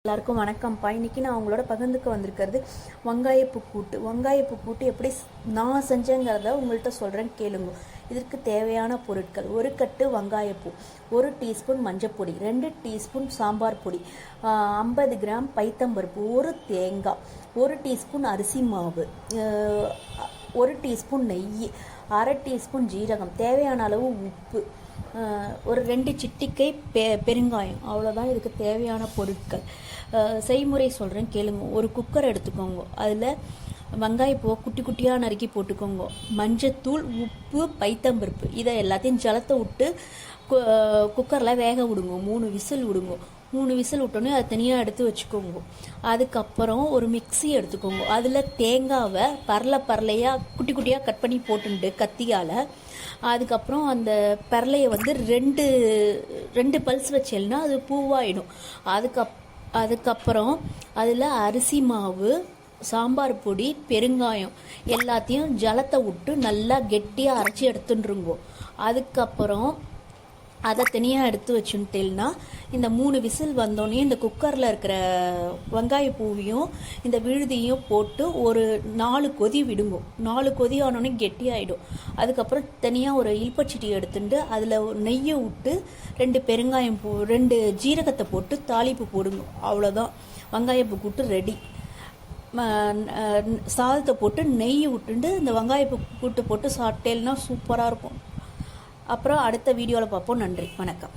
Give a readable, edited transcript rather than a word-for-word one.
எல்லாருக்கும் வணக்கம்ப்பா. இன்றைக்கி நான் அவங்களோட பகிர்ந்துக்க வந்திருக்கிறது வெங்காயப்பூ கூட்டு. வெங்காயப்பூ கூட்டு எப்படி நான் செஞ்சேங்கிறத உங்கள்கிட்ட சொல்கிறேன், கேளுங்க. இதற்கு தேவையான பொருட்கள்: ஒரு கட்டு வெங்காயப்பூ, 1 டீஸ்பூன் மஞ்சப்பொடி, 2 டீஸ்பூன் சாம்பார் பொடி, 50 கிராம் பைத்தம்பருப்பு, 1 தேங்காய், 1 டீஸ்பூன் அரிசி மாவு, 1 டீஸ்பூன் நெய், அரை டீஸ்பூன் ஜீரகம், தேவையான அளவு உப்பு, ஒரு 2 சிட்டிக்கை பெருங்காயம். அவ்வளோதான் இதுக்கு தேவையான பொருட்கள். செய்முறை சொல்கிறேன், கேளுங்க. ஒரு குக்கர் எடுத்துக்கோங்க. அதில் வெங்காயப்பூவை குட்டி குட்டியாக நறுக்கி போட்டுக்கோங்க. மஞ்சத்தூள், உப்பு, பைத்தம்பருப்பு இதை எல்லாத்தையும் ஜலத்தை விட்டு குக்கரில் வேக விடுங்க. 3 விசில் விடுங்க. 3 விசில் விட்டோன்னே அதை தனியாக எடுத்து வச்சுக்கோங்க. அதுக்கப்புறம் ஒரு மிக்ஸி எடுத்துக்கோங்க. அதில் தேங்காவை பரலையாக குட்டி குட்டியாக கட் பண்ணி போட்டுண்டு கத்தியால், அதுக்கப்புறம் அந்த பரலையை வந்து ரெண்டு பல்ஸ் வச்சேன்னா அது பூவாயிடும். அதுக்கப்புறம் அதில் அரிசி மாவு, சாம்பார் பொடி, பெருங்காயம் எல்லாத்தையும் ஜலத்தை விட்டு நல்லா கெட்டியாக அரைச்சி எடுத்துட்டுருங்கோ. அதுக்கப்புறம் அதை தனியாக எடுத்து வச்சுட்டேன்னா, இந்த 3 விசில் வந்தோடனே இந்த குக்கரில் இருக்கிற வெங்காயப்பூவையும் இந்த விழுதியும் போட்டு ஒரு 4 கொதி விடுங்கோ. 4 கொதி ஆனோடனே கெட்டியாகிடும். அதுக்கப்புறம் தனியாக ஒரு இல்பச்சட்டி எடுத்துட்டு அதில் நெய்யை விட்டு 2 பெருங்காயம் 2 ஜீரகத்தை போட்டு தாளிப்பு போடுங்க. அவ்வளோதான், வெங்காயப்பூ கூட்டு ரெடி. சாதத்தை போட்டு நெய் விட்டுண்டு இந்த வெங்காயப்பூ கூட்டு போட்டு சாப்பிட்டேன்னா சூப்பராக இருக்கும். அப்புறம் அடுத்த வீடியோவில் பார்ப்போம். நன்றி, வணக்கம்.